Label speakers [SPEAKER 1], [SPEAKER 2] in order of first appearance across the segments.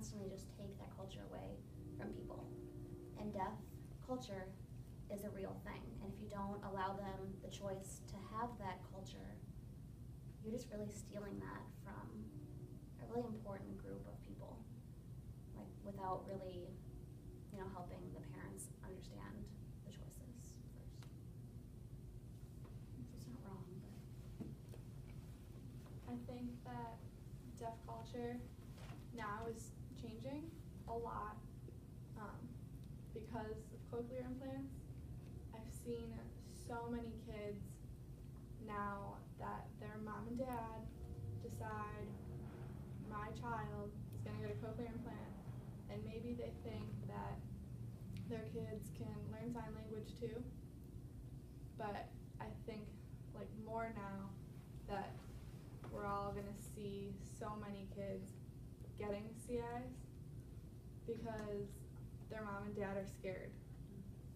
[SPEAKER 1] constantly just take that culture away from people. And deaf culture is a real thing. And if you don't allow them the choice to have that culture, you're just really stealing that from a really important group of people, like without really, helping the parents understand the choices first. It's not wrong, but
[SPEAKER 2] I think that deaf culture now is changing a lot because of cochlear implants. I've seen so many kids now that their mom and dad decide my child is going to get a cochlear implant, and maybe they think that their kids can learn sign language too, but I think like more now that we're all going to see so many kids getting CIs because their mom and dad are scared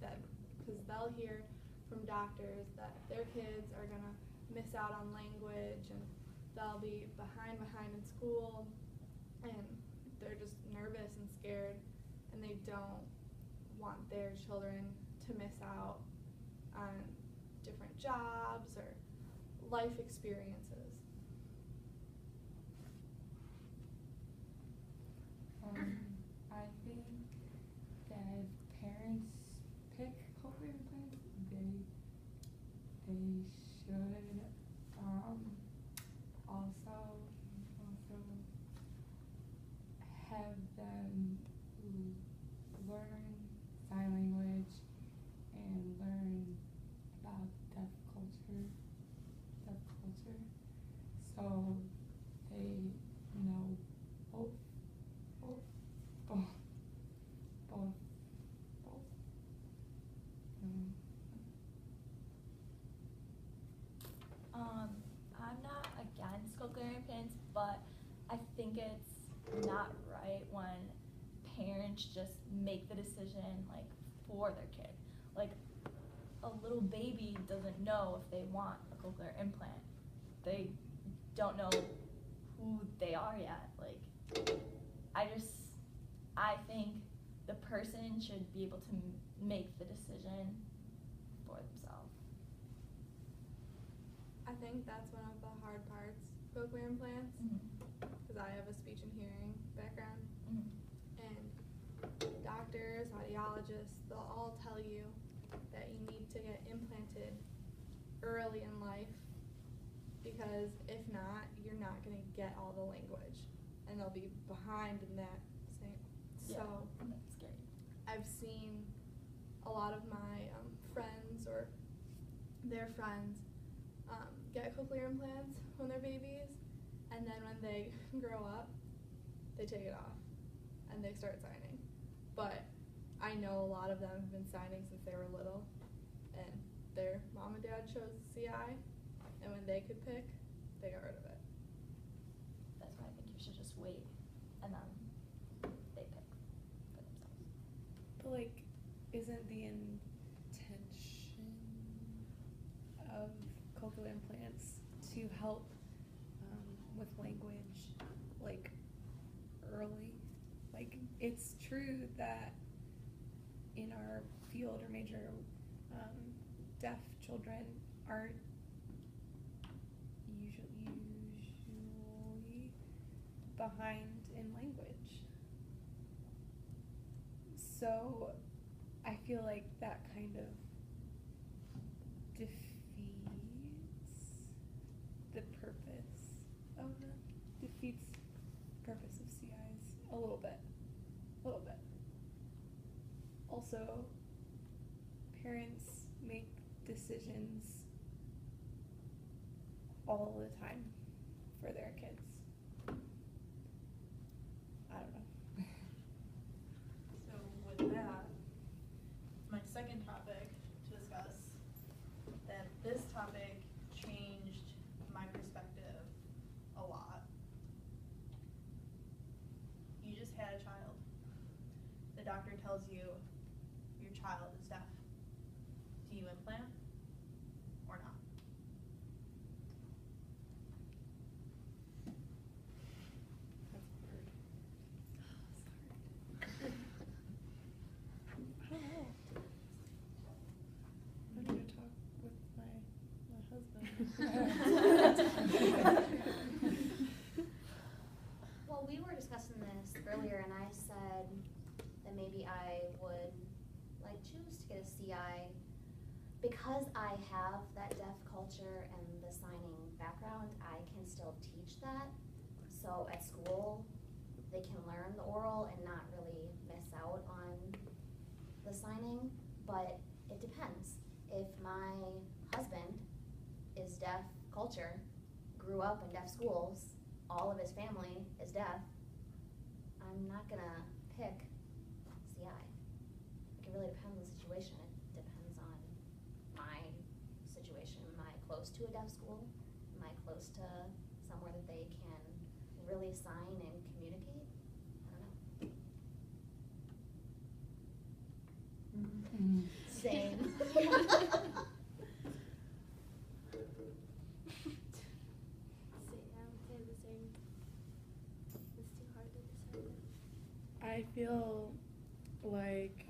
[SPEAKER 2] that because they'll hear from doctors that their kids are going to miss out on language and they'll be behind in school, and they're just nervous and scared, and they don't want their children to miss out on different jobs or life experiences.
[SPEAKER 3] I think that if parents pick cochlear implants, they should also have them learn sign language and learn about deaf culture, so they know both.
[SPEAKER 4] I'm not against cochlear implants, but I think it's not right when parents just make the decision like for their kid. Like a little baby doesn't know if they want a cochlear implant. They don't know who they are yet. Like I think the person should be able to make the decision for themselves.
[SPEAKER 2] I think that's one of the hard parts, cochlear implants, because I have a speech and hearing background, and doctors, audiologists, they'll all tell you that you need to get implanted early in life, because if not, you're not going to get all the language, and they'll be behind in that same.
[SPEAKER 4] Yeah,
[SPEAKER 2] So
[SPEAKER 4] that's scary.
[SPEAKER 2] I've seen a lot of my friends or their friends get cochlear implants when they're babies, and then when they grow up, they take it off and they start signing. But I know a lot of them have been signing since they were little, and their mom and dad chose CI, and when they could pick, they got rid of it.
[SPEAKER 4] That's why I think you should just wait and then they pick for themselves.
[SPEAKER 5] But like, isn't the intention of cochlear implants to help with language like early? Like, it's true that in our field or major, deaf children are usually behind in language. So I feel like that kind of defeats the purpose of CIs a little bit. Also, parents make decisions all the time for their kids. I don't know.
[SPEAKER 6] So with that, my second topic to discuss, that this topic changed my perspective a lot. You just had a child. The doctor tells you your child is deaf. Do you implant or not?
[SPEAKER 5] That's hard.
[SPEAKER 1] earlier and I said that maybe I would like choose to get a CI because I have that deaf culture and the signing background, I can still teach that. So at school, they can learn the oral and not really miss out on the signing, but it depends. If my husband is deaf culture, grew up in deaf schools, all of his family is deaf, I'm not gonna pick CI. Like, it really depends on the situation. It depends on my situation. Am I close to a deaf school? Am I close to somewhere that they can really sign and communicate? I don't know.
[SPEAKER 3] Mm.
[SPEAKER 1] Same.
[SPEAKER 2] I would say the same. It's too hard to decide.
[SPEAKER 5] I feel like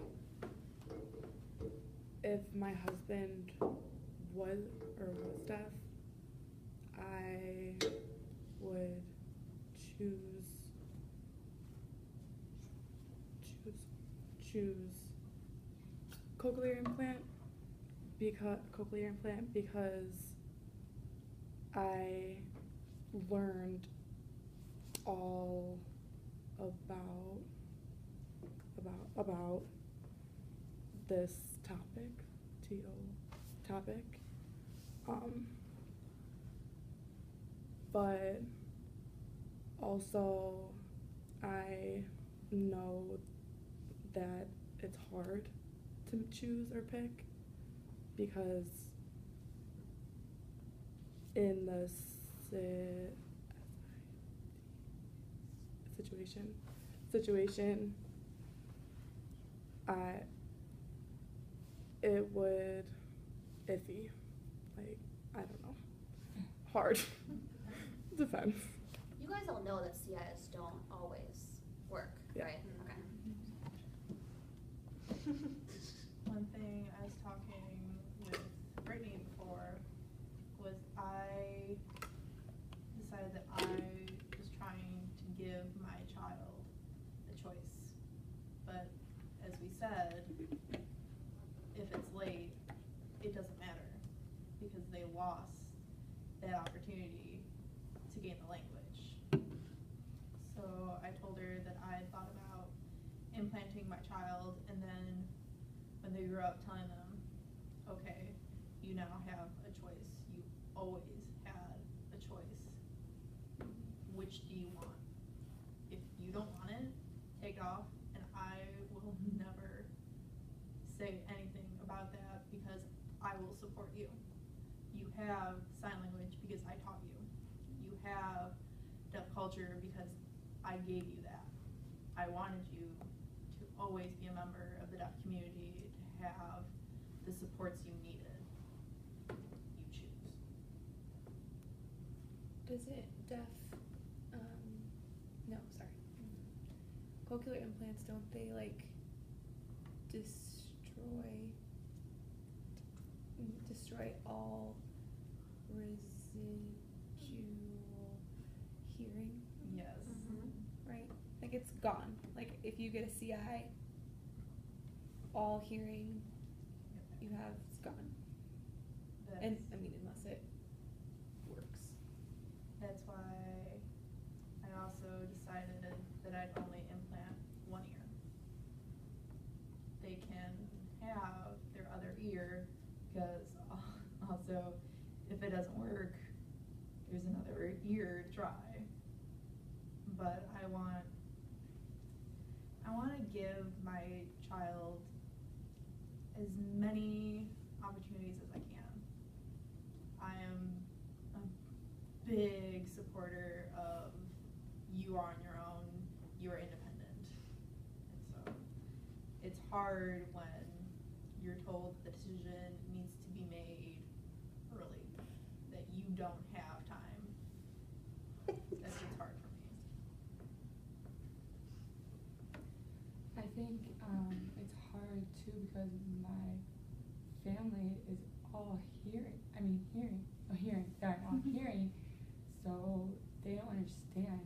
[SPEAKER 5] if my husband was deaf, I would choose cochlear implant because I learned all about this topic, but also I know that it's hard to choose or pick because in the situation it would iffy, like, I don't know, hard. Depends.
[SPEAKER 1] You guys all know that CIs don't always work,
[SPEAKER 5] Yeah.
[SPEAKER 1] right? Okay.
[SPEAKER 6] One thing I was talking with Brittany before was I decided that I was trying to give my child a choice. But as we said, if it's late, it doesn't matter because they lost that opportunity to gain the language. So I told her that I had thought about implanting my child, and then when they grew up, telling them, okay, you now have a choice. You always had a choice. Which do you want? If you don't want it, take it off, and I will never say anything about that because I will support you. You have sign language because I taught you. You have deaf culture because I gave you that. I wanted you to always be a member of the deaf community, to have the supports you needed. You choose.
[SPEAKER 5] Does it no, sorry. Cochlear implants, don't they like destroy all residual hearing,
[SPEAKER 6] Yes.
[SPEAKER 5] right? Like it's gone. Like if you get a CI, all hearing you have is gone. And I mean, unless it works.
[SPEAKER 6] That's why I also decided that I'd only implant one ear. They can have their other ear because also if it doesn't work, there's another ear to try. But I want to give my child as many opportunities as I can. I am a big supporter of you are on your own, you are independent. And so it's hard when you're told the decision needs to be made early, that you don't have time. That's just hard for me.
[SPEAKER 3] I think it's hard too because my family is all hearing. All hearing. So they don't understand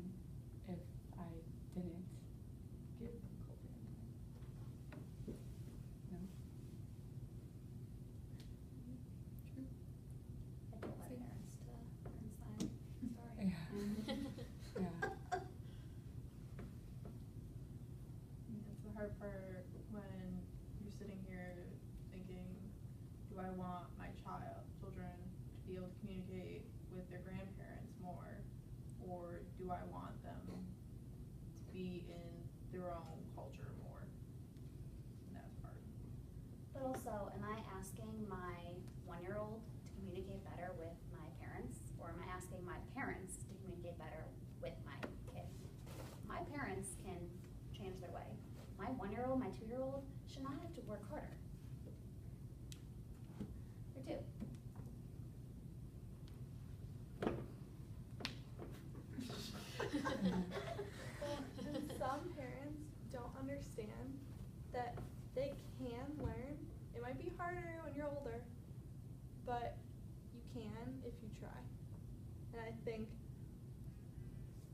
[SPEAKER 3] if I didn't
[SPEAKER 6] I want my children to be able to communicate with their grandparents more, or do I want them to be in their own culture more? And that's hard.
[SPEAKER 1] But also, am I asking my 1-year-old to communicate better with my parents, or am I asking my parents to communicate better with my kid? My parents can change their way. My 1-year-old, my 2-year-old should not have to work harder. They're 2.
[SPEAKER 2] Some parents don't understand that they can learn. It might be harder when you're older, but you can if you try. And I think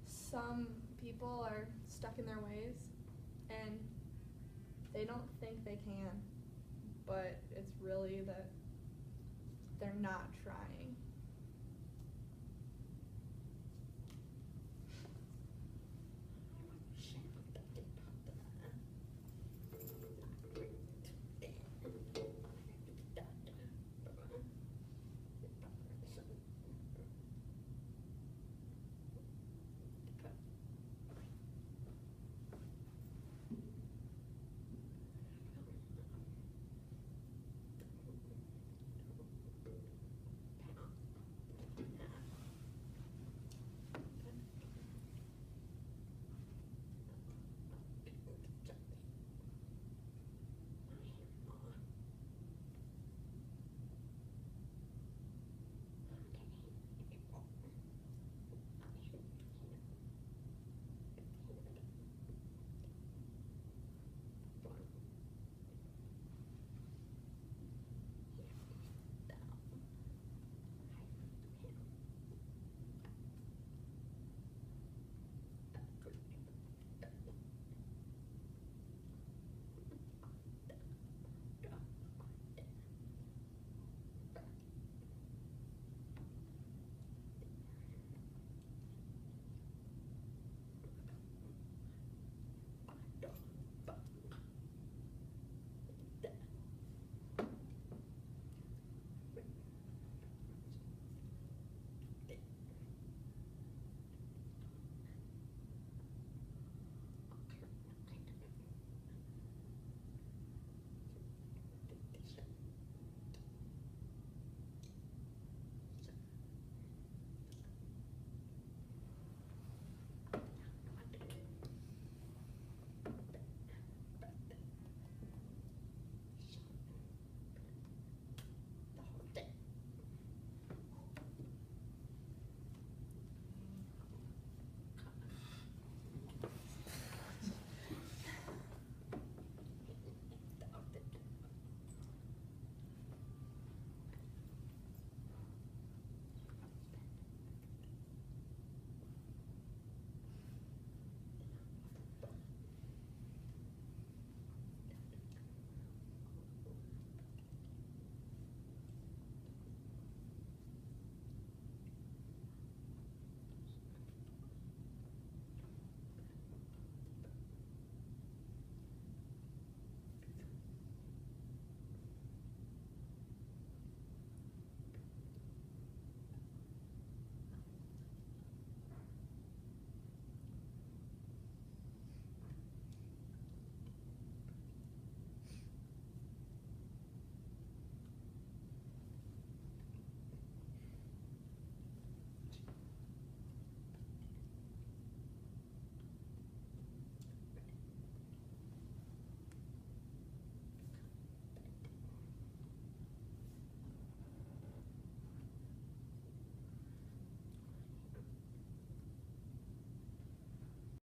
[SPEAKER 2] some people are stuck in their ways and they don't think they can, but it's really that they're not trying.